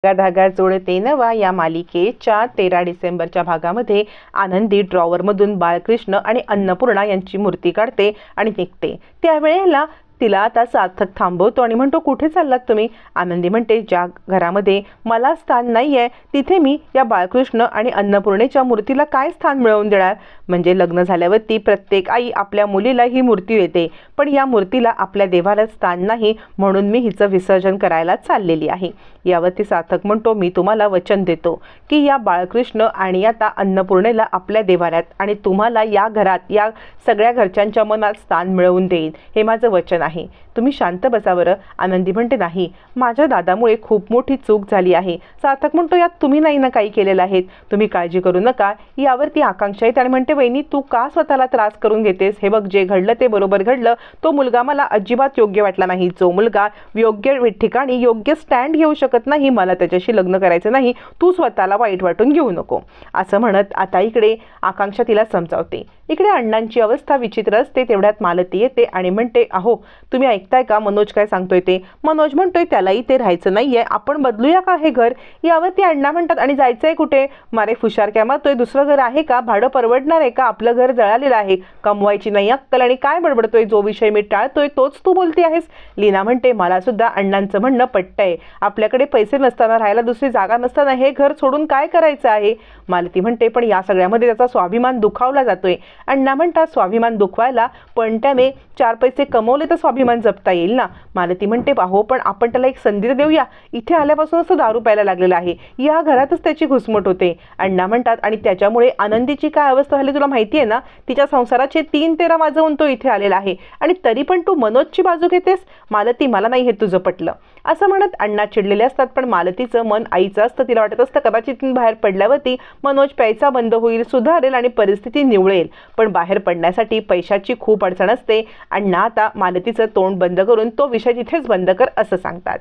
धागा जोडते नवा या मालिकेच्या 13 डिसेंबरच्या भागामध्ये आनंदी ड्रॉवरमधून बाळकृष्ण आणि अन्नपूर्णा यांची मूर्ती काढते आणि निघते। त्यावेळेला तिला आता सार्थक थांबवतो आणि म्हणतो, कुठे चाललात तुम्ही? आनंदी म्हणते, ज्या घरामध्ये मला स्थान नाहीये तिथे मी या बाळकृष्ण आणि अन्नपूर्णेच्या मूर्तीला काय स्थान मिळवून देणार? म्हणजे लग्न झाल्यावरती प्रत्येक आई आपल्या मुलीला ही मूर्ती देते, पण या मूर्तीला आपल्या देवाला स्थान नाही, म्हणून मी हिचं विसर्जन करायला चाललेली आहे। यावरती सार्थक म्हणतो, मी तुम्हाला वचन देतो की या बाळकृष्ण आणि आता अन्नपूर्णेला आपल्या देवाऱ्यात आणि तुम्हाला या घरात या सगळ्या घरच्यांच्या मनात स्थान मिळवून देईन, हे माझं वचन आहे। तुम्ही शांत बसा बरं। आनंदी म्हणते, नाही, माझ्या दादामुळे खूप मोठी चूक झाली आहे। सार्थक म्हणतो, यात तुम्ही नाही ना काही केलेलं आहे, तुम्ही काळजी करू नका। यावरती आकांक्षा येते आणि म्हणते, वहिनी तू का स्वतःला त्रास करून घेतेस? हे बघ, जे घडलं ते बरोबर घडलं। तो मुलगा मला अजिबात योग्य वाटला नाही। जो मुलगा योग्य ठिकाणी योग्य स्टँड घेऊ शकत नाही, मला त्याच्याशी लग्न करायचं नाही। तू स्वतःला वाईट वाटून घेऊ नको, असं म्हणत आता इकडे आकांक्षा तिला समजावते। इकडे अण्णांची अवस्था विचित्र असते। तेवढ्यात मालती येते आणि म्हणते, अहो तुम्ही ऐकताय का? मनोज काय सांगतोय ते? मनोज म्हणतोय, त्यालाही ते राहायचं नाहीये, आपण बदलूया का हे घर? यावरती अण्णा म्हणतात, आणि जायचंय कुठे? मारे फुशारक्या मारतोय, दुसरं घर आहे का? भाडं परवडणार आहे का? आपलं घर जळालेलं आहे, कमवायची नाही अक्कल, आणि काय बडबडतोय? जो विषय मी टाळतोय तोच तू बोलते आहेस। लीना म्हणते, मला सुद्धा अण्णांचं म्हणणं पटतंय, आपल्याकडे पैसे नसताना, राहायला दुसरी जागा नसताना हे घर सोडून काय करायचं आहे? मालती म्हणते, पण या सगळ्यामध्ये त्याचा स्वाभिमान दुखावला जातोय। अण्णा म्हणतात, स्वाभिमान दुखवायला, पण त्याने 4 पैसे कमवले तर स्वाभिमान जपता येईल ना? मालती म्हणते, अहो पण आपण त्याला एक संधी देऊया, इथे आल्यापासूनच तो दारू प्यायला लागलेला आहे, या घरातच त्याची घुसमट होते। अण्णा म्हणतात, आणि त्याच्यामुळे आनंदीची काय अवस्था झाली तुला माहिती आहे ना? तिच्या संसाराचे 3 तेरा वाजवून तो इथे आलेला आहे, आणि तरी पण तू मनोजची बाजू घेतेस? मालती, मला नाही हे तुझं पटलं, असं म्हणत अण्णा चिडलेले असतात। पण मालतीचं मन आईचं असतं, तिला वाटत असतं कदाचित बाहेर पडल्यावरती मनोज प्यायचा बंद होईल, सुधारेल आणि परिस्थिती निवळेल, पण बाहेर पडण्यासाठी पैशाची खूप अडचण असते। अण्णा आता मालतीचं तोंड बंद करून तो विषय तिथेच बंद कर असं सांगतात।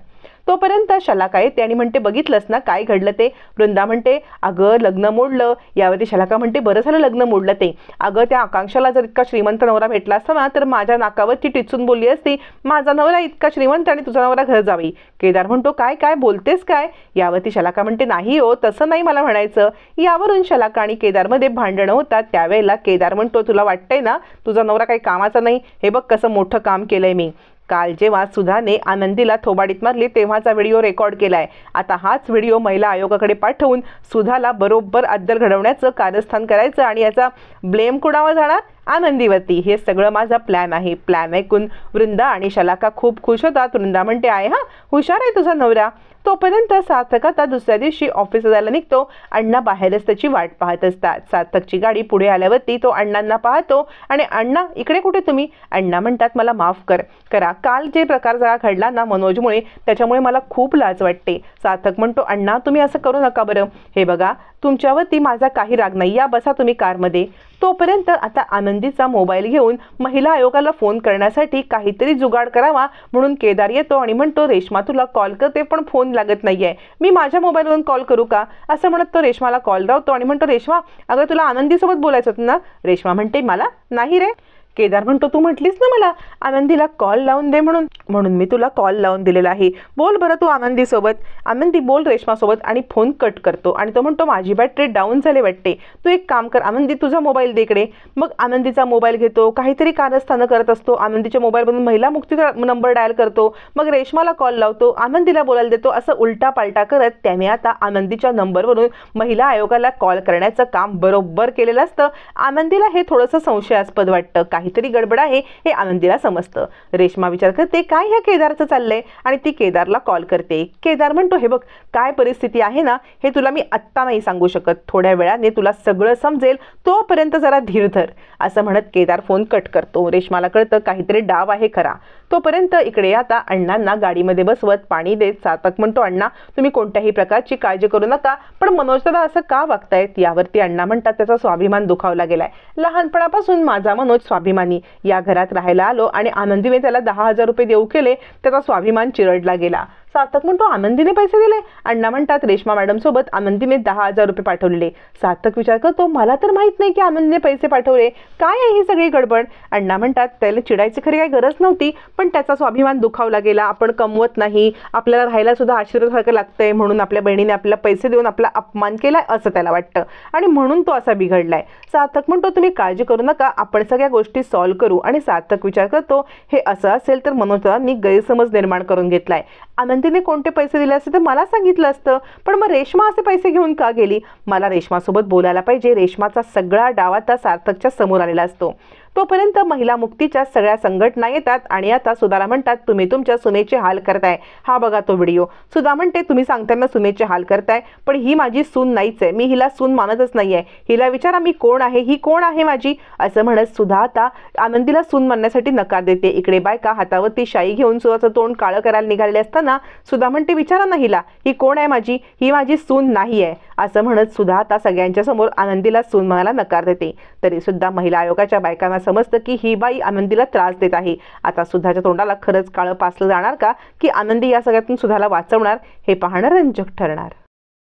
तोपर्यंत शलाका येते आणि म्हणते, बघितलंस ना काय घडलं ते? वृंदा म्हणते, अगं लग्न मोडलं। यावरती शलाका म्हणते, बरं झालं लग्न मोडलं ते। अगं त्या आकांक्षाला जर इतका श्रीमंत नवरा भेटला असता ना, तर माझ्या नाकावरची टिचून बोलली असती, माझा नवरा इतका श्रीमंत आणि तुझा नवरा घर जावी। केदार म्हणतो, काय काय बोलतेस काय? यावरती शलाका म्हणते, नाही हो, तसं नाही मला म्हणायचं। यावरून शलाका आणि केदारमध्ये भांडणं होतात। त्यावेळेला केदार म्हणतो, तुला वाटतंय ना तुझा नवरा काही कामाचा नाही? हे बघ कसं मोठं काम केलंय मी। काल जेव्हा सुधाने आनंदीला थोबाडीत मारली तेव्हाचा व्हिडिओ रेकॉर्ड केलाय। आता हाच व्हिडिओ महिला आयोगाकडे पाठवून सुधाला बरोबर अद्दल घडवण्याचं कारस्थान करायचं आणि याचा ब्लेम कुणावर जाणार? आनंदीवरती। हे सगळं माझा प्लॅन आहे। प्लॅन ऐकून वृंदा आणि शलाका खूप खुश होतात। वृंदा म्हणते, आहे हा, हुशार आहे तुझा नवरा। तोपर्यंत सार्थक आता दुसऱ्या दिवशी ऑफिसला जायला निघतो। अण्णा बाहेरच त्याची वाट पाहत असतात। सार्थकची गाडी पुढे आल्यावरती तो अण्णांना पाहतो आणि, अण्णा इकडे कुठे तुम्ही? अण्णा म्हणतात, मला माफ करा, काल जे प्रकार जरा घडला ना मनोजमुळे, त्याच्यामुळे मला खूप लाज वाटते। सार्थक म्हणतो, अण्णा तुम्ही असं करू नका बरं, हे बघा तुमच्यावरती माझा काही राग नाही, या बसा तुम्ही कारमध्ये। तोपर्यंत आता आनंदीचा मोबाईल घेऊन महिला आयोगाला फोन करण्यासाठी काहीतरी जुगाड करावा म्हणून केदार येतो आणि म्हणतो, रेश्मा तुला कॉल करते पण फोन लागत नाहीये, मी माझ्या मोबाईलवरून कॉल करू का? असं म्हणत तो रेश्माला कॉल लावतो आणि म्हणतो, रेश्मा अगं तुला आनंदीसोबत बोलायचं होतं ना? रेश्मा म्हणते, मला नाही रे। केदार म्हणतो, तू म्हटलीस ना मला आनंदीला कॉल लावून दे म्हणून मी तुला कॉल लावून दिलेला आहे, बोल बरं तू आनंदीसोबत। आनंदी बोल रेश्मासोबत आणि फोन कट करतो आणि तो म्हणतो, माझी बॅटरी डाऊन झाली वाटते, तू एक काम कर आनंदी, तुझा मोबाईल दे इकडे। मग आनंदीचा मोबाईल घेतो, काहीतरी कारस्थानं करत असतो, आनंदीच्या मोबाईलमधून महिला मुक्तीचा नंबर डायल करतो, मग रेश्माला कॉल लावतो, आनंदीला बोलायला देतो। असं उलटा पालटा करत त्याने आता आनंदीच्या नंबरवरून महिला आयोगाला कॉल करण्याचं काम बरोबर केलेलं असतं। आनंदीला हे थोडंसं संशयास्पद वाटतं, काहीतरी गडबड आहे हे आनंदीला समजतं। रेश्मा विचार करते, काय ह्या केदारचं चाललंय, आणि ती केदारला कॉल करते। केदार म्हणतो, हे बघ काय परिस्थिती आहे ना, हे तुला मी आत्ता नाही सांगू शकत, थोड्या वेळाने तुला सगळं समजेल, तोपर्यंत जरा धीर धर, असं म्हणत केदार फोन कट करतो। रेश्माला कळतं काहीतरी डाव आहे खरा। तोपर्यंत इकडे आता अण्णांना गाडीमध्ये बसवत पाणी देत सार्थक म्हणतो, अण्णा तुम्ही कोणत्याही प्रकारची काळजी करू नका, पण मनोज दादा असं का वागतायत? यावरती अण्णा म्हणतात, त्याचा स्वाभिमान दुखावला गेलाय, लहानपणापासून माझा मनोज स्वाभिमानी, या घरात राहायला आलो आणि आनंदीने त्याला 10,000 रुपये देऊ केले, त्याचा स्वाभिमान चिरडला गेला। सार्थक म्हणतो आनंदीने पैसे दिले? अण्णा म्हणतात रेश्मा मॅडम सोबत आनंदीने 10,000 रुपये पाठवलेले. सार्थक विचार करतो मला तर माहित नाही की आनंदीने पैसे पाठवले, काय आहे ही सगळी गडबड? अण्णा म्हणतात त्याला चिडायची खरी काही गरज नव्हती, पण त्याचा स्वाभिमान दुखावला गेला. आपण कमवत नाही, आपल्याला राहायला सुद्धा आशीर्वादासारखं लागतंय म्हणून आपल्या बहिणीने आपल्याला पैसे देऊन आपला अपमान केलाय असं त्याला वाटतं आणि म्हणून तो असा बिघडलाय. सार्थक म्हणतो तुम्ही काळजी करू नका, आपण सगळ्या गोष्टी सॉल्व्ह करू. आणि सार्थक विचार करतो हे असं असेल तर मनोजनी गैरसमज निर्माण करून घेतलाय. आनंदीने कोणते पैसे दिले असते तर मला सांगितलं असतं, पण मग रेश्मा असे पैसे घेऊन का गेली? मला रेश्मासोबत बोलायला पाहिजे. रेश्माचा सगळा डाव आता सार्थकच्या समोर आलेला असतो. तोपर्यंत महिला मुक्तीच्या सगळ्या संघटना येतात आणि आता सुधाला म्हणतात तुम्ही तुमच्या सुनेचे हाल करताय. हा बघा तो व्हिडिओ. सुधा म्हणते तुम्ही सांगताना सुनेचे हाल करताय, पण ही माझी सून नाहीच आहे, मी हिला सून मानतच नाहीये. हिला विचारा मी कोण आहे, ही कोण आहे माझी, असं म्हणत सुधा आता आनंदीला सून मानण्यासाठी नकार देते. इकडे बायका हातावरती शाई घेऊन सुधाचं तोंड काळं करायला निघालेले असताना सुधा म्हणते विचारा ना हिला, ही कोण आहे माझी, ही माझी सून नाही आहे, असं म्हणत सुधा आता सगळ्यांच्या समोर आनंदीला सून म्हणायला नकार देते. तरी सुद्धा महिला आयोगाच्या बायकांना समजतं की ही बाई आनंदीला त्रास देत आहे. आता सुधाच्या तोंडाला खरंच काळं पासलं जाणार का, की आनंदी या सगळ्यातून सुधाला वाचवणार, हे पाहणं रंजक ठरणार.